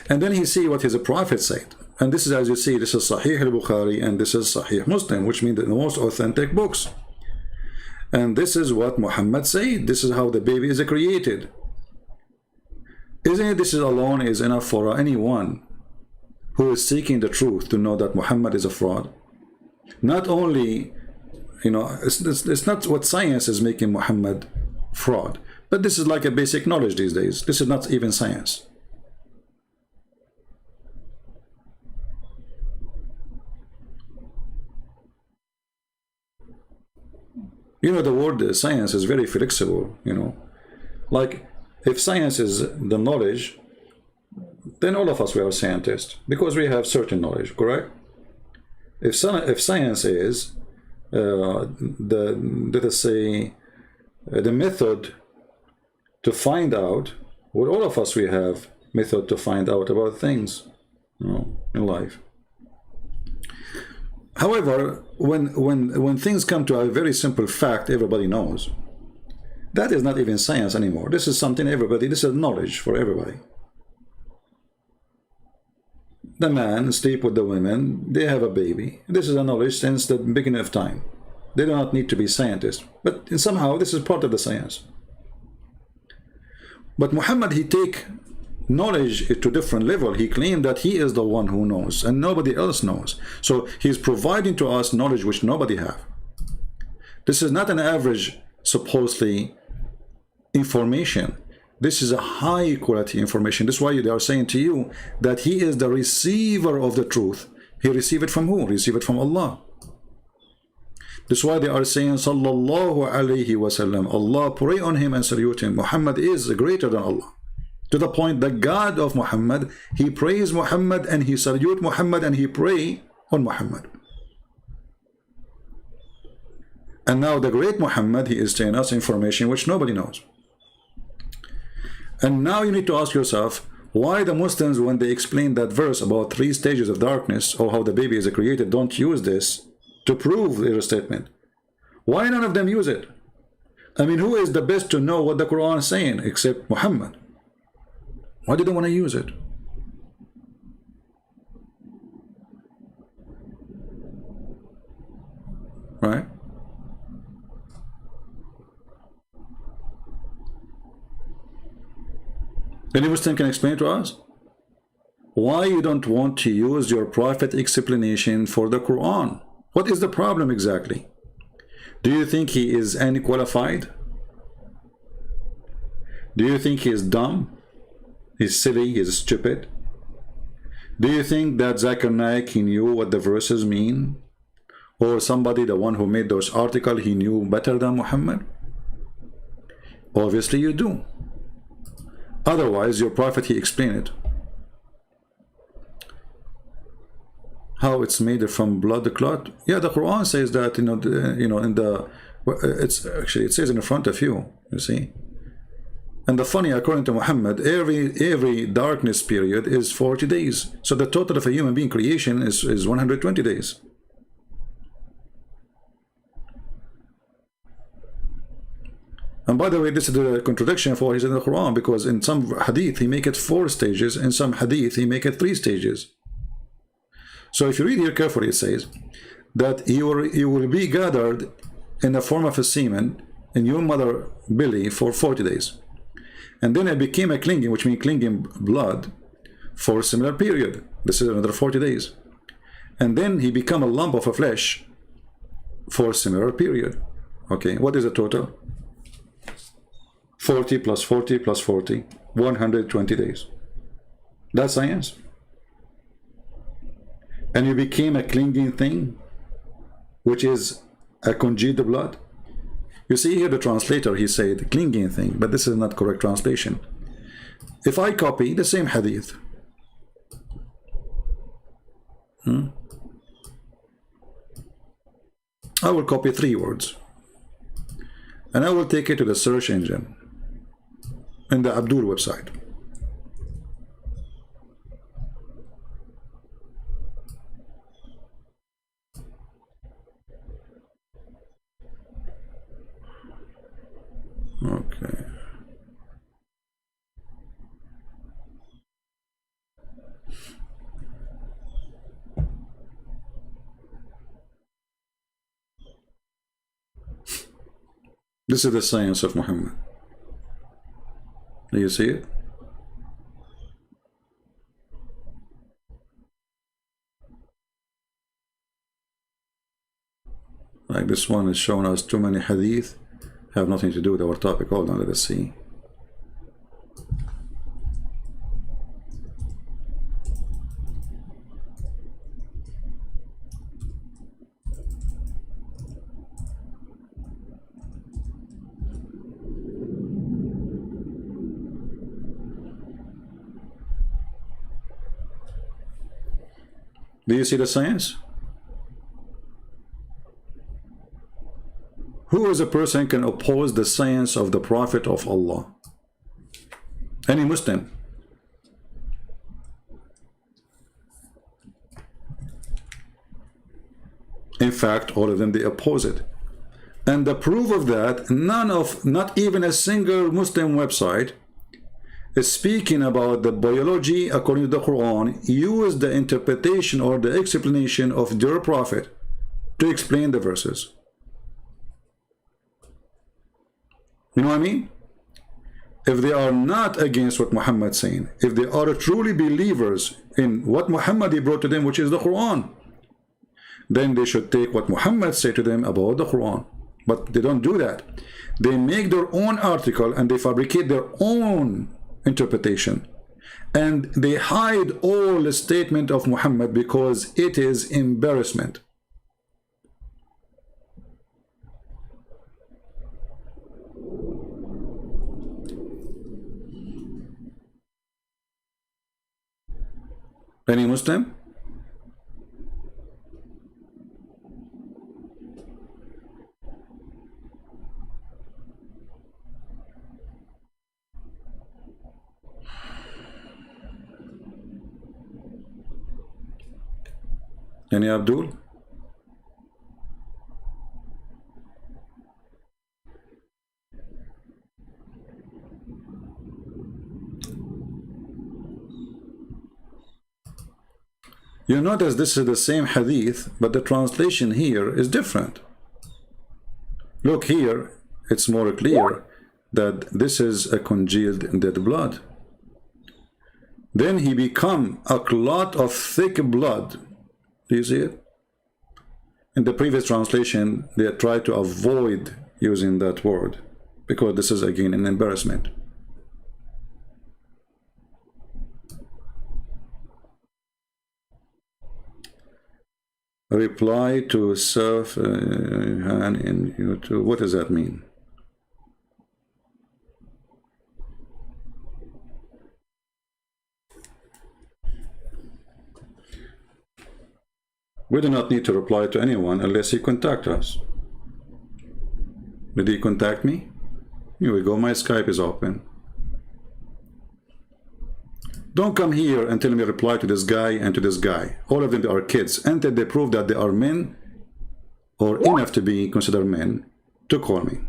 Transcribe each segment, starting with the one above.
And then he see what his prophet said. And this is, as you see, this is Sahih al-Bukhari and this is Sahih Muslim, which means the most authentic books. And this is what Muhammad said. This is how the baby is created. Isn't it this is alone is enough for anyone who is seeking the truth to know that Muhammad is a fraud? Not only, you know, it's not what science is making Muhammad fraud, but this is like a basic knowledge these days. This is not even science. You know, the word science is very flexible, you know. Like, if science is the knowledge, then all of us, we are scientists, because we have certain knowledge, correct? If science is, let us say, the method to find out, well, all of us, we have method to find out about things, you know, in life. However, when things come to a very simple fact everybody knows, that is not even science anymore. This is something everybody, this is knowledge for everybody. The man sleep with the women, they have a baby. This is a knowledge since the beginning of time. They do not need to be scientists, but somehow this is part of the science. But Muhammad, he take knowledge to different level. He claimed that he is the one who knows and nobody else knows. So he's providing to us knowledge which nobody have. This is not an average, supposedly, information. This is a high quality information. This is why they are saying to you that he is the receiver of the truth. He received it from who? Receive it from Allah. This is why they are saying Sallallahu Alaihi Wasallam, Allah pray on him and salute him. Muhammad is greater than Allah. To the point that God of Muhammad, he praise Muhammad and he salute Muhammad and he pray on Muhammad. And now the great Muhammad, he is telling us information which nobody knows. And now you need to ask yourself, why the Muslims, when they explain that verse about 3 stages of darkness or how the baby is created, don't use this to prove their statement? Why none of them use it? I mean, who is the best to know what the Quran is saying except Muhammad? Why do they want to use it? Right? Any Muslim can explain to us why you don't want to use your prophet explanation for the Quran. What is the problem exactly? Do you think he is unqualified? Do you think he is dumb? He's silly, he's stupid? Do you think that Zakir Naik, he knew what the verses mean? Or somebody, the one who made those articles, he knew better than Muhammad? Obviously you do. Otherwise, your prophet, he explained it. How it's made from blood clot? Yeah, the Quran says that, it's actually, it says in the front of you, you see. And the funny, according to Muhammad, every darkness period is 40 days. So the total of a human being creation is 120 days. And by the way, this is the contradiction for what he said in the Quran, because in some hadith he make it 4 stages, in some hadith he make it 3 stages. So if you read here carefully, it says that you will be gathered in the form of a semen in your mother belly for 40 days. And then it became a clinging, which means clinging blood, for a similar period. This is another 40 days. And then he become a lump of a flesh for a similar period. Okay, what is the total? 40 plus 40 plus 40, 120 days. That's science. And you became a clinging thing, which is a congealed blood. You see here the translator, he said clinging thing, but this is not correct translation. If I copy the same hadith, I will copy 3 words, and I will take it to the search engine in the Abdul website. Okay. This is the science of Muhammad. Do you see it? Like this one is showing us too many hadith, have nothing to do with our topic. Hold on, let us see. Do you see the science? Who is a person can oppose the science of the Prophet of Allah? Any Muslim. In fact, all of them, they oppose it. And the proof of that, not even a single Muslim website is speaking about the biology according to the Quran, use the interpretation or the explanation of their Prophet to explain the verses. You know what I mean? If they are not against what Muhammad is saying, if they are truly believers in what Muhammad he brought to them, which is the Quran, then they should take what Muhammad said to them about the Quran. But they don't do that. They make their own article and they fabricate their own interpretation. And they hide all the statement of Muhammad because it is embarrassment. Any Muslim? Any Abdul? You notice this is the same hadith, but the translation here is different. Look here, it's more clear that this is a congealed dead blood. Then he become a clot of thick blood. Do you see it? In the previous translation, they tried to avoid using that word because this is again an embarrassment. Reply to surf hand in YouTube. What does that mean? We do not need to reply to anyone unless he contact us. Did he contact me? Here we go, my Skype is open. Don't come here and tell me reply to this guy and to this guy. All of them are kids until they prove that they are men or enough to be considered men to call me.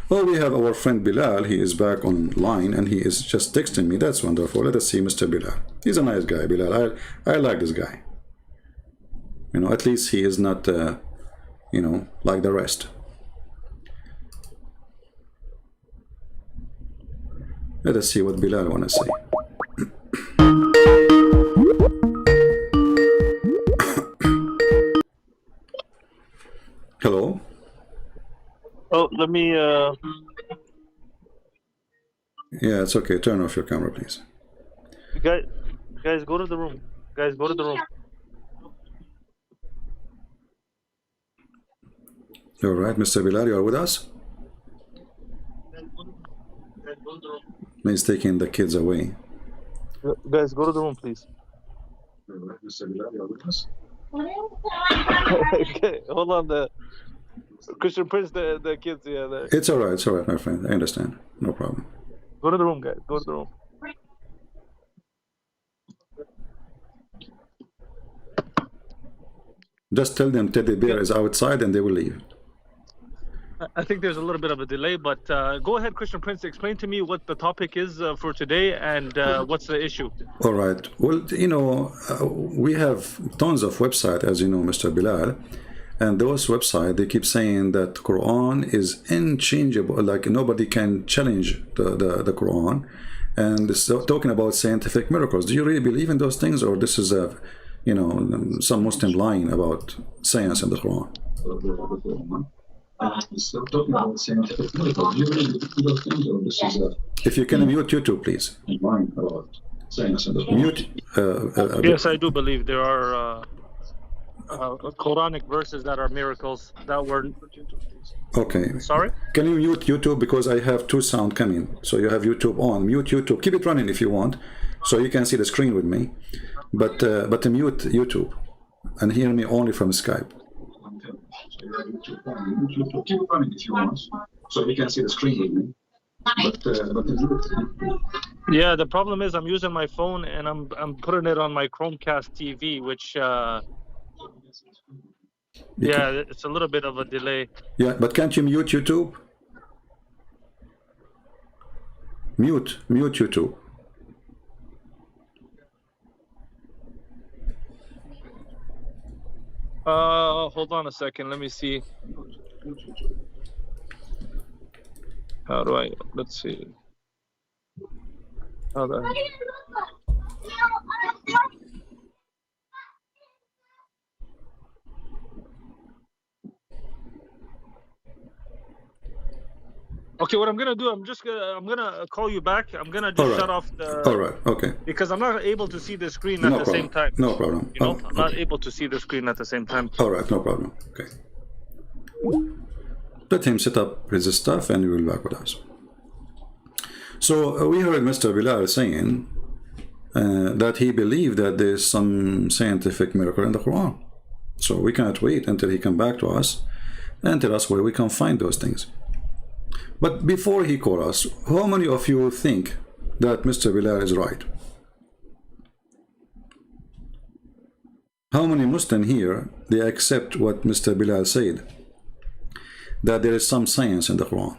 Well, we have our friend Bilal. He is back online and he is just texting me. That's wonderful. Let us see Mr. Bilal. He's a nice guy, Bilal. I like this guy. You know, at least he is not, you know, like the rest. Let us see what Bilal want to say. Hello? Oh, let me, Yeah, it's okay. Turn off your camera, please. guys, go to the room. Guys, go to the room. You're right, Mr. Bilal, you are with us? He's taking the kids away. Guys, go to the room, please. Mr. Bilal, you are with us? Okay, hold on. The Christian Prince, the kids, yeah. It's all right, my friend. I understand. No problem. Go to the room, guys. Go to the room. Just tell them Teddy Bear is outside and they will leave. I think there's a little bit of a delay, but go ahead, Christian Prince. Explain to me what the topic is for today and what's the issue. All right. Well, we have tons of websites, as you know, Mr. Bilal, and those websites, they keep saying that Quran is unchangeable, like nobody can challenge the Quran, and so talking about scientific miracles. Do you really believe in those things, or this is some Muslim lying about science in the Quran? Talking about scientific miracles. Do you really believe in those things, or this is if you can mute YouTube, please. Mute. Yes, I do believe there are Quranic verses that are miracles that were. Okay. Sorry? Can you mute YouTube, because I have two sound coming. So you have YouTube on. Mute YouTube. Keep it running if you want, so you can see the screen with me. But mute YouTube and hear me only from Skype. Keep it running if you want, so you can see the screen with me. Yeah, the problem is I'm using my phone and I'm putting it on my Chromecast TV, which it's a little bit of a delay. Yeah, but can't you mute YouTube? Mute YouTube. Hold on a second. Let me see. How do I? Let's see. How do I? Okay, what I'm gonna do, I'm gonna call you back. I'm gonna just shut off the. All right. Okay. Because I'm not able to see the screen at the same time. No problem. I'm not able to see the screen at the same time. All right. No problem. Okay. Let him set up his stuff, and we will be back with us. So we heard Mr. Bilal saying that he believed that there is some scientific miracle in the Quran. So we cannot wait until he come back to us and tell us where we can find those things. But before he calls us, how many of you think that Mr. Bilal is right? How many Muslims here, they accept what Mr. Bilal said, that there is some science in the Quran?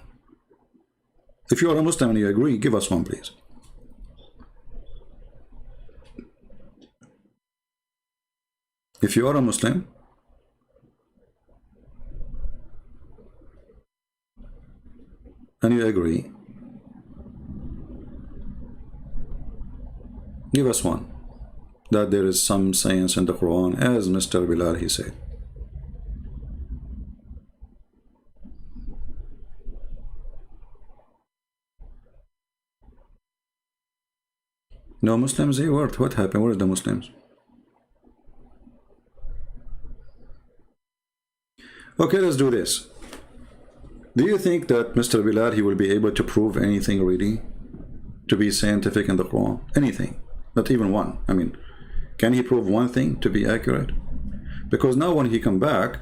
If you are a Muslim and you agree, give us one, please. If you are a Muslim, and you agree, give us one, that there is some science in the Quran, as Mr. Bilal he said. No Muslims? What happened? Where are the Muslims? Okay, let's do this. Do you think that Mr. Bilal, he will be able to prove anything really to be scientific in the Quran? Anything? Not even one. I mean, can he prove one thing to be accurate? Because now when he come back,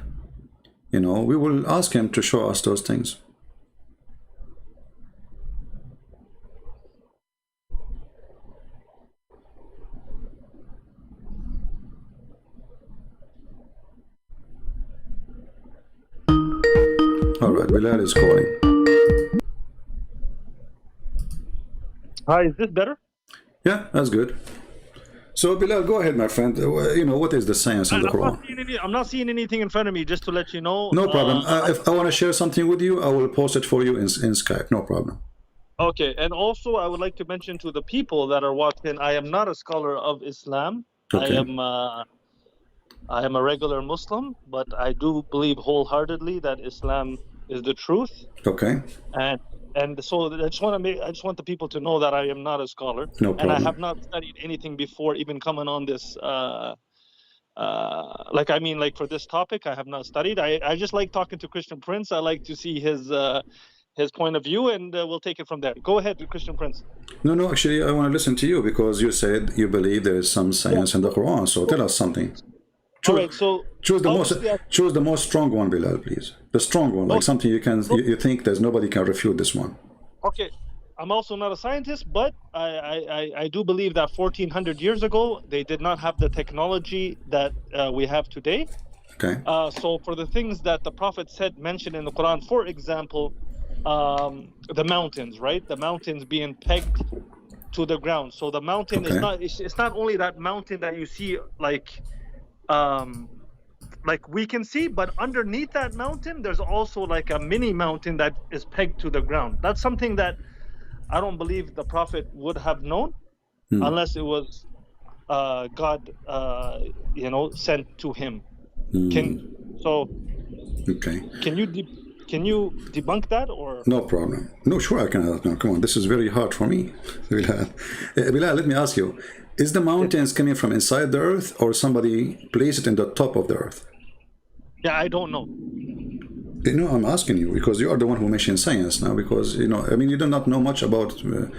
we will ask him to show us those things. All right, Bilal is calling. Hi, is this better? Yeah, that's good. So Bilal, go ahead, my friend. What is the science in the Quran? I'm not seeing anything in front of me, just to let you know. No problem. If I want to share something with you, I will post it for you in Skype. No problem. Okay, and also I would like to mention to the people that are watching, I am not a scholar of Islam. Okay. I am a regular Muslim, but I do believe wholeheartedly that Islam is the truth. Okay. And so I just want the people to know that I am not a scholar. No problem. And I have not studied anything before even coming on this. For this topic, I have not studied. I just like talking to Christian Prince. I like to see his point of view, and we'll take it from there. Go ahead, Christian Prince. No, actually, I want to listen to you, because you said you believe there is some science in the Quran. So tell us something. Choose the most strong one, Bilal, please. The strong one, like something you think there's nobody can refute this one. Okay, I'm also not a scientist, but I do believe that 1400 years ago they did not have the technology that we have today. Okay. So for the things that the Prophet said, mentioned in the Quran, for example, the mountains, right? The mountains being pegged to the ground. So the mountain is Okay. not, it's not only that mountain that you see like we can see, but underneath that mountain, there's also like a mini mountain that is pegged to the ground. That's something that I don't believe the Prophet would have known unless it was God, sent to him. Okay. Can you debunk that or? No problem. No, sure I can. No, come on. This is very hard for me. Bilal, Bilal, let me ask you: is the mountains coming from inside the earth, or somebody placed it in the top of the earth? Yeah, I don't know. You know, I'm asking you because you are the one who mentioned science now. Because you know, I mean, you do not know much about. You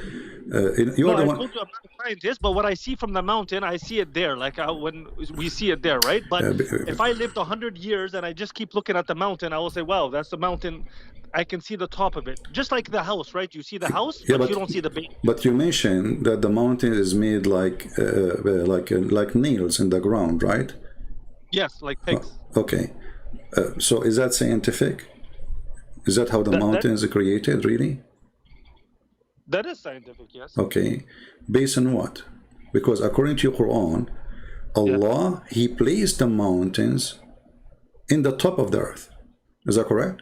are the I one. told you I'm not a scientist, but what I see from the mountain, I see it there. Like when we see it there, right? But if I lived 100 years and I just keep looking at the mountain, I will say, "Wow, that's the mountain. I can see the top of it." Just like the house, right? You see the house, but you don't see the base. But you mentioned that the mountain is made like nails in the ground, right? Yes, like pigs. Okay. So is that scientific? Is that how the mountains are created, really? That is scientific, yes. Okay. Based on what? Because according to your Quran, Allah, He placed the mountains in the top of the earth. Is that correct?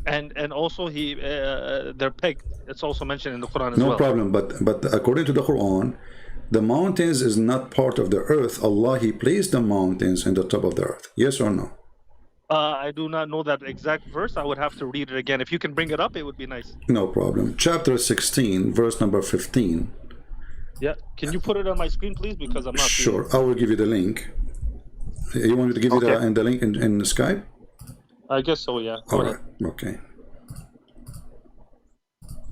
And also they're pegged. It's also mentioned in the Quran as well. No problem. But according to the Quran, the mountains is not part of the earth. Allah, He placed the mountains in the top of the earth. Yes or no? I do not know that exact verse. I would have to read it again. If you can bring it up, it would be nice. No problem. Chapter 16, verse number 15. Yeah. Can you put it on my screen, please? Because I'm not sure. I will give you the link. You want me to give you the link in Skype? I guess so, yeah. All right. Okay.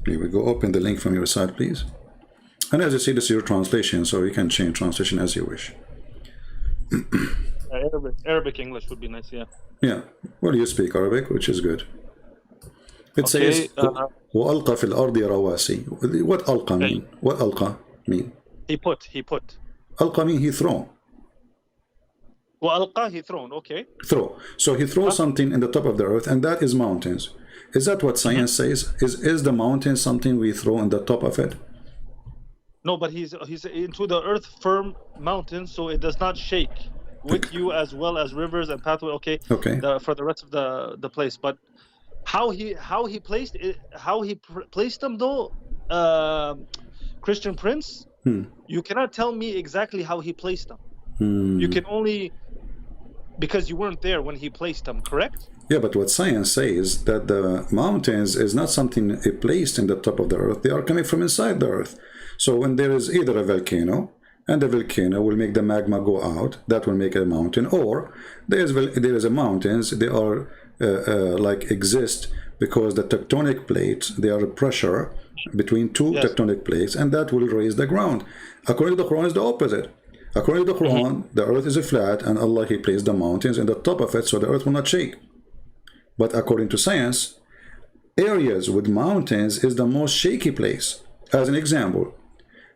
Here we go. Open the link from your side, please. And as you see, this is your translation, so you can change translation as you wish. Arabic English would be nice, yeah. Yeah. Well, you speak Arabic, which is good. It says, وَأَلْقَى فِي الْأَرْضِ رَوَاسِي. What أَلْقَى mean? What أَلْقَى mean? He put. أَلْقَى mean he thrown. وَأَلْقَى, he thrown, okay. Throw. So he throws something in the top of the earth, and that is mountains. Is that what science says? Is the mountain something we throw in the top of it? No, but he's into the earth firm mountain, so it does not shake with you as well as rivers and pathway. Okay. For the rest of the place, but how he placed it, placed them though, Christian Prince, you cannot tell me exactly how he placed them. You can only, because you weren't there when he placed them, correct? Yeah, but what science says that the mountains is not something placed in the top of the earth. They are coming from inside the earth. So when there is either a volcano, and the volcano will make the magma go out, that will make a mountain, or there is a mountains, they are like exist because the tectonic plates, they are a pressure between two tectonic plates, and that will raise the ground. According to the Quran, is the opposite. According to the Quran, the earth is flat, and Allah, He placed the mountains in the top of it, so the earth will not shake. But according to science, areas with mountains is the most shaky place. As an example,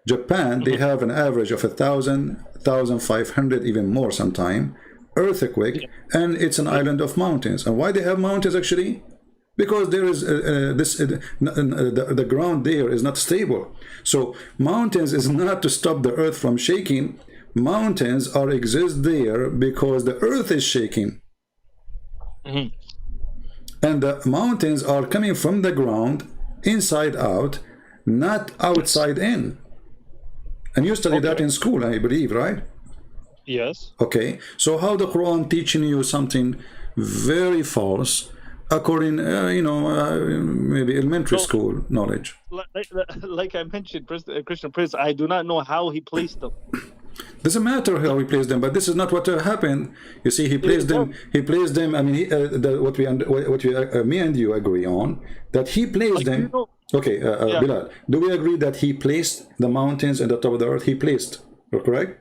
Japan, they have an average of 1,000, 1,500, even more sometime, earthquake, and it's an island of mountains. And why they have mountains actually? Because there is the ground there is not stable. So mountains is not to stop the earth from shaking. Mountains are exist there because the earth is shaking. And the mountains are coming from the ground inside out, not outside in. And you studied that in school, I believe, right? Yes. Okay. So how the Quran teaching you something very false, according, maybe elementary school knowledge? Like I mentioned, Christian Prince, I do not know how he placed them. Doesn't matter how he placed them, but this is not what happened. You see, he placed them. He placed them. I mean, me and you agree on that he placed them. Okay, Bilal, do we agree that he placed the mountains in the top of the earth? He placed, correct?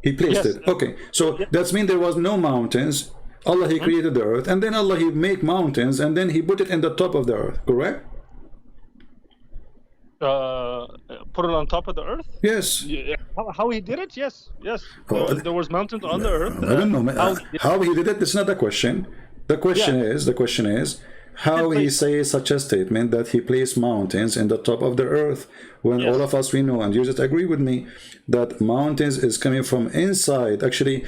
He placed it. Okay, so that means there was no mountains. Allah, He created the earth, and then Allah, He make mountains, and then He put it in the top of the earth, correct? Put it on top of the earth? Yes. Yeah. How he did it? Yes, yes. There was mountains on the earth. I don't know how he did it. It's not a question. The question is how he says such a statement that he placed mountains in the top of the earth, when all of us we know, and you just agree with me, that mountains is coming from inside. Actually,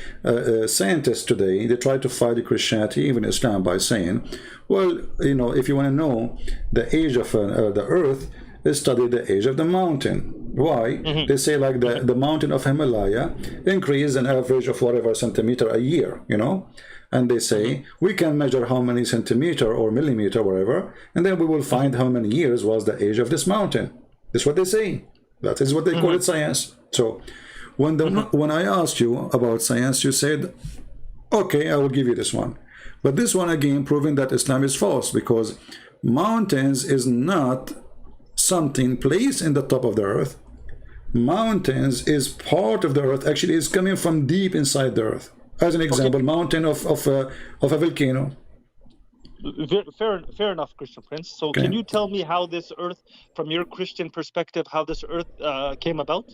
scientists today, they try to fight Christianity, even Islam, by saying, well, you know, if you want to know the age of the earth, study the age of the mountain. Why? They say like the mountain of Himalaya increase an average of whatever centimeter a year, you know, and they say we can measure how many centimeter or millimeter, whatever, and then we will find how many years was the age of this mountain. That's what they say. That is what they call it, science. So when I asked you about science, you said, okay, I will give you this one. But this one again proving that Islam is false, because mountains is not something placed in the top of the earth. Mountains is part of the earth. Actually, is coming from deep inside the earth. As an example, mountain of a volcano. Fair enough, Christian Prince. So can you tell me how this earth, from your Christian perspective, how this earth came about?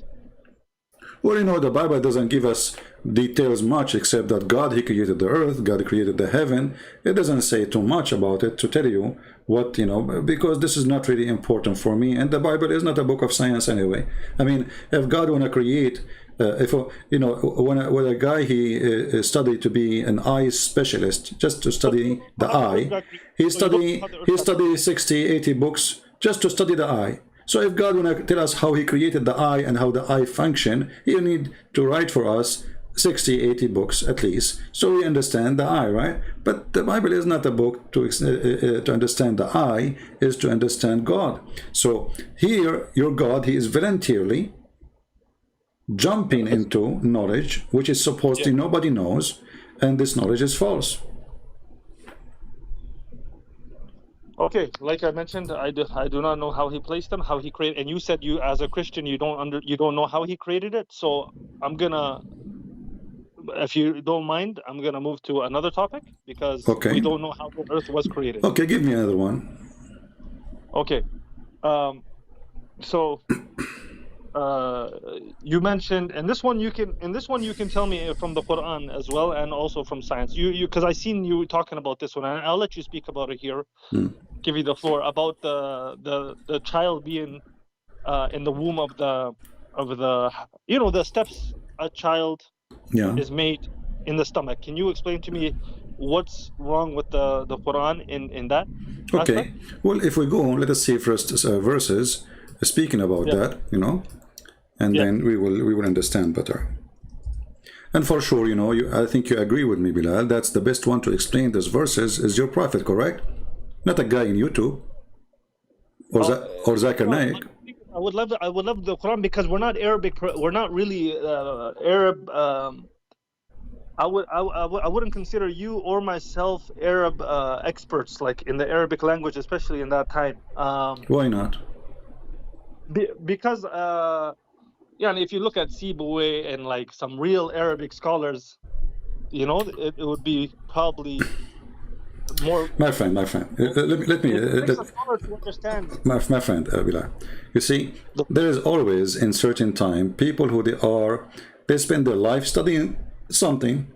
Well, you know, the Bible doesn't give us details much, except that God, he created the earth, God created the heaven. It doesn't say too much about it to tell you what, you know, because this is not really important for me, and the Bible is not a book of science anyway. I mean, if God want to create, if you know, when a guy he studied to be an eye specialist, just to study the eye, he study 60, 80 books just to study the eye. So if God want to tell us how he created the eye and how the eye function, he'll need to write for us 60, 80 books at least, so we understand the eye, right? But the Bible is not a book to understand the eye, is to understand God. So here, your God, he is voluntarily jumping into knowledge which is supposedly nobody knows, and this knowledge is false. Okay, like I mentioned, I do not know how he placed them, how he created, and you said you as a Christian you don't know how he created it. So I'm gonna, if you don't mind, I'm gonna move to another topic, because we don't know how the earth was created. Okay, give me another one. Okay, so you mentioned, and this one you can tell me from the Quran as well, and also from science. You because I seen you talking about this one, and I'll let you speak about it here. Give you the floor about the child being in the womb of the you know, the steps a child is made in the stomach. Can you explain to me what's wrong with the Quran in that aspect? Well, if we go on, let us see first verses speaking about that, you know, and then we will understand better. And for sure, you know, I think you agree with me, Bilal, that's the best one to explain these verses is your prophet, correct? Not a guy in YouTube or Zakir Naik. I would love the Quran, because we're not Arabic. We're not really Arab. I wouldn't consider you or myself Arab experts, like in the Arabic language, especially in that time. Why not? Because and if you look at Sibawayh and like some real Arabic scholars, you know, it would be probably more. My friend, let me my friend Bilal. You see, there is always in certain time people who they spend their life studying something.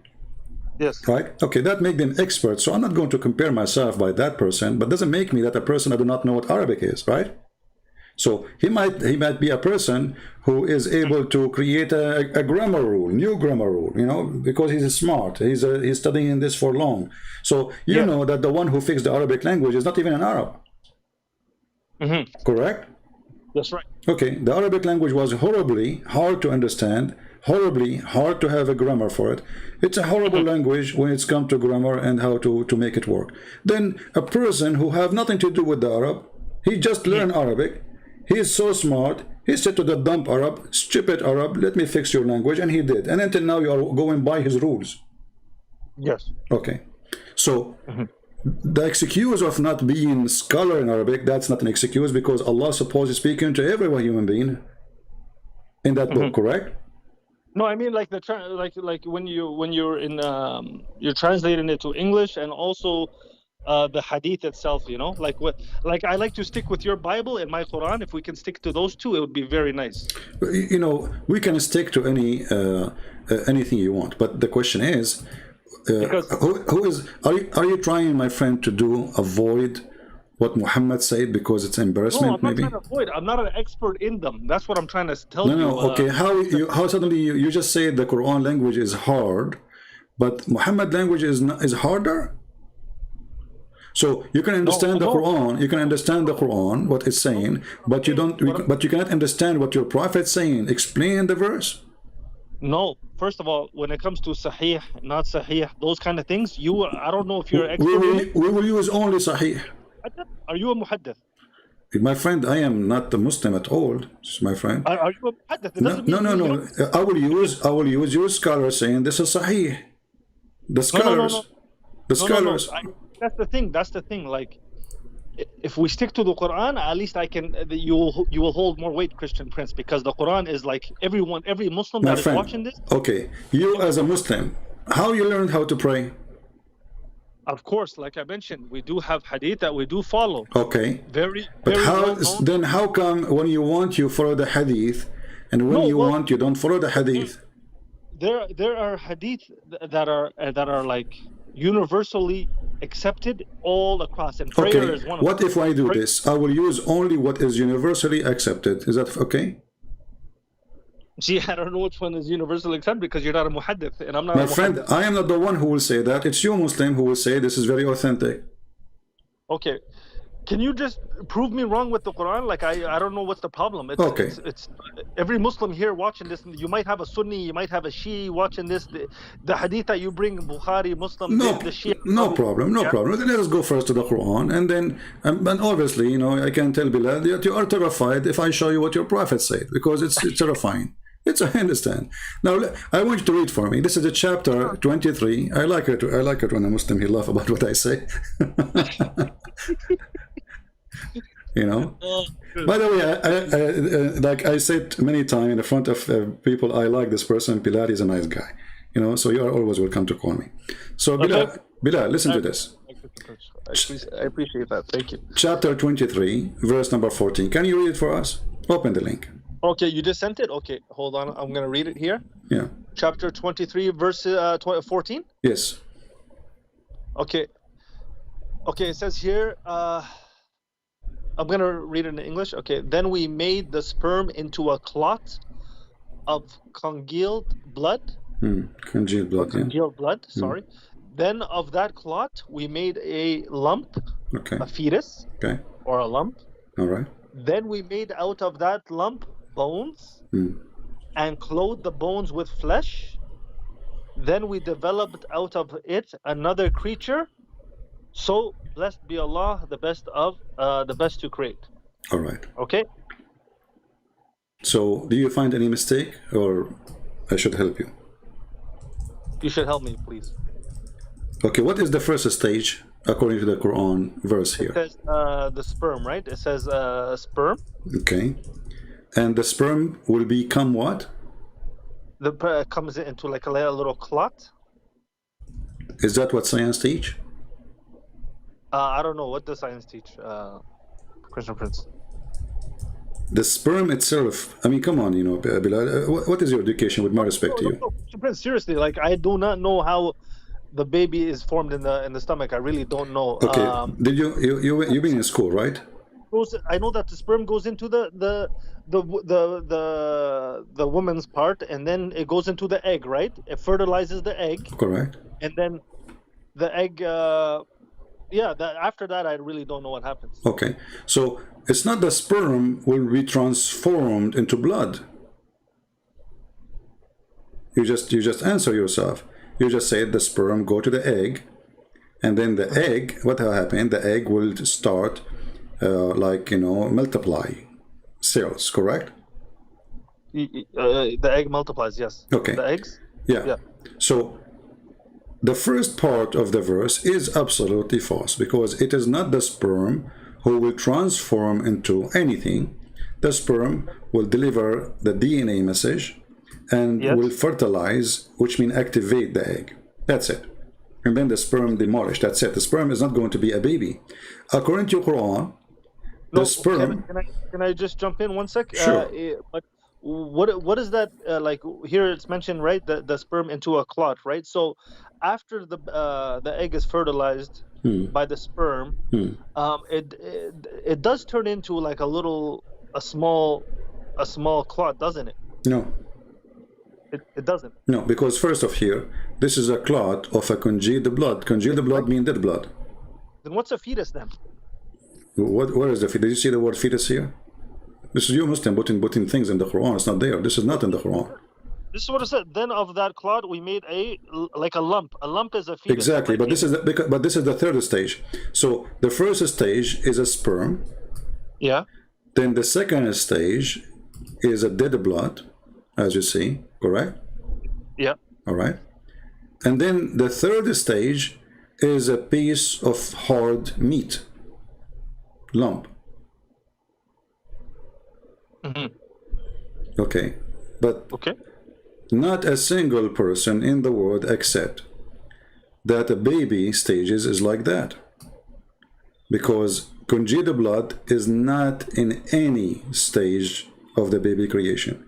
Yes. Right. Okay, that make them experts. So I'm not going to compare myself by that person, but doesn't make me that a person I do not know what Arabic is, right? So he might be a person who is able to create a grammar rule, new grammar rule, you know, because he's smart. He's studying this for long. So you know that the one who fixed the Arabic language is not even an Arab. Correct? That's right. Okay, the Arabic language was horribly hard to understand, horribly hard to have a grammar for it. It's a horrible language when it's come to grammar and how to make it work. Then a person who have nothing to do with the Arab, he just learned Arabic. He is so smart. He said to the dumb Arab, stupid Arab, let me fix your language, and he did. And until now, you are going by his rules. Yes. Okay. So the excuse of not being scholar in Arabic, that's not an excuse, because Allah supposedly speaking to every human being in that book, correct? No, I mean like like when you're in you're translating it to English, and also the hadith itself, you know, like what, like I like to stick with your Bible and my Quran. If we can stick to those two, it would be very nice. You know, we can stick to anything you want, but the question is, are you trying, my friend, to avoid what Muhammad said because it's embarrassment? No, I'm not maybe trying to avoid. I'm not an expert in them. That's what I'm trying to tell you. No, okay. How suddenly you just say the Quran language is hard, but Muhammad language is harder? So you can understand the Quran, you can understand the Quran, what it's saying, but you cannot understand what your prophet's saying. Explain the verse. No, first of all, when it comes to sahih, not sahih, those kind of things, I don't know if you're an expert. We will use only sahih. Are you a muhaddith? My friend, I am not a Muslim at all. My friend. Are you a muhaddith? No. I will use your scholars saying this is sahih. The scholars. The scholars. That's the thing. Like, if we stick to the Quran, at least you will hold more weight, Christian Prince, because the Quran is like every Muslim that is watching this. Okay, you as a Muslim, how you learned how to pray? Of course, like I mentioned, we do have hadith that we do follow. Okay. But how come when you want you follow the hadith, and when you want you don't follow the hadith? There are hadith that are like universally accepted all across, and prayer is one of them. What if I do this? I will use only what is universally accepted. Is that okay? See, I don't know which one is universally accepted because you're not a muhaddith and I'm not. My friend, I am not the one who will say that. It's you, Muslim, who will say this is very authentic. Okay. Can you just prove me wrong with the Quran? Like, I don't know what's the problem. It's every Muslim here watching this. You might have a Sunni, you might have a Shi'i watching this. The hadith that you bring, Bukhari, Muslim, the Shia. No problem. Then let us go first to the Quran, and then, and obviously, you know, I can tell Bilal that you are terrified if I show you what your prophet said, because it's terrifying. I understand. Now, I want you to read for me. This is a chapter 23. I like it when a Muslim, he laugh about what I say. You know. By the way, I like I said many times in the front of people, I like this person. Bilal is a nice guy. You know, so you are always welcome to call me. So Bilal, listen to this. I appreciate that. Thank you. Chapter 23, verse number 14. Can you read it for us? Open the link. Okay, you just sent it? Okay, hold on. I'm going to read it here. Yeah. Chapter 23, verse 14? Yes. Okay. Okay, it says here, I'm going to read it in English. Okay, then we made the sperm into a clot of congealed blood. Congealed blood, congealed blood, sorry. Then of that clot, we made a lump, a fetus, or a lump. All right. Then we made out of that lump bones and clothed the bones with flesh. Then we developed out of it another creature. So blessed be Allah, the best to create. All right. Okay. So do you find any mistake, or I should help you? You should help me, please. Okay, what is the first stage according to the Quran verse here? It says the sperm, right? It says sperm. Okay. And the sperm will become what? Comes into like a little clot. Is that what science teach? I don't know. What does science teach, Christian Prince? The sperm itself, I mean, come on, you know, Bilal, what is your education, with my respect to you? No, Christian Prince, seriously, like, I do not know how the baby is formed in the stomach. I really don't know. Okay, did you've been in school, right? I know that the sperm goes into the woman's part, and then it goes into the egg, right? It fertilizes the egg. Correct. And then the egg, after that, I really don't know what happens. Okay, so it's not the sperm will be transformed into blood. You just answer yourself. You just said the sperm go to the egg, and then the egg, what will happen? The egg will start, multiply cells, correct? The egg multiplies, yes. Okay. The eggs? Yeah. So the first part of the verse is absolutely false, because it is not the sperm who will transform into anything. The sperm will deliver the DNA message and will fertilize, which means activate the egg. That's it. and then the sperm demolished. That's it. The sperm is not going to be a baby. According to Quran, the No, sperm. can I just jump in 1 sec? Sure. But what is that like? Here it's mentioned, right? The sperm into a clot, right? So after the egg is fertilized by the sperm, it does turn into like a small clot, doesn't it? No. It doesn't. No, because first of here, this is a clot of a congealed blood. Congealed blood means dead blood. Then what's a fetus then? Where is the fetus? Did you see the word fetus here? This is you Muslim putting things in the Quran. It's not there. This is not in the Quran. This is what it said. Then of that clot we made a lump. A lump is a fetus. Exactly, but this is the third stage. So the first stage is a sperm. Yeah. Then the second stage is a dead blood, as you see, correct? Yeah. All right. And then the third stage is a piece of hard meat, lump. Okay, but not a single person in the world accept that a baby stages is like that, because congealed blood is not in any stage of the baby creation.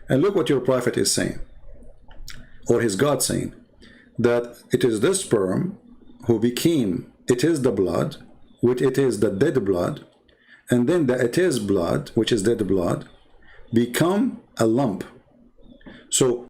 And look what your prophet is saying, or his God saying, that it is the sperm who became, it is the blood, which it is the dead blood, and then it is blood, which is dead blood, become a lump. So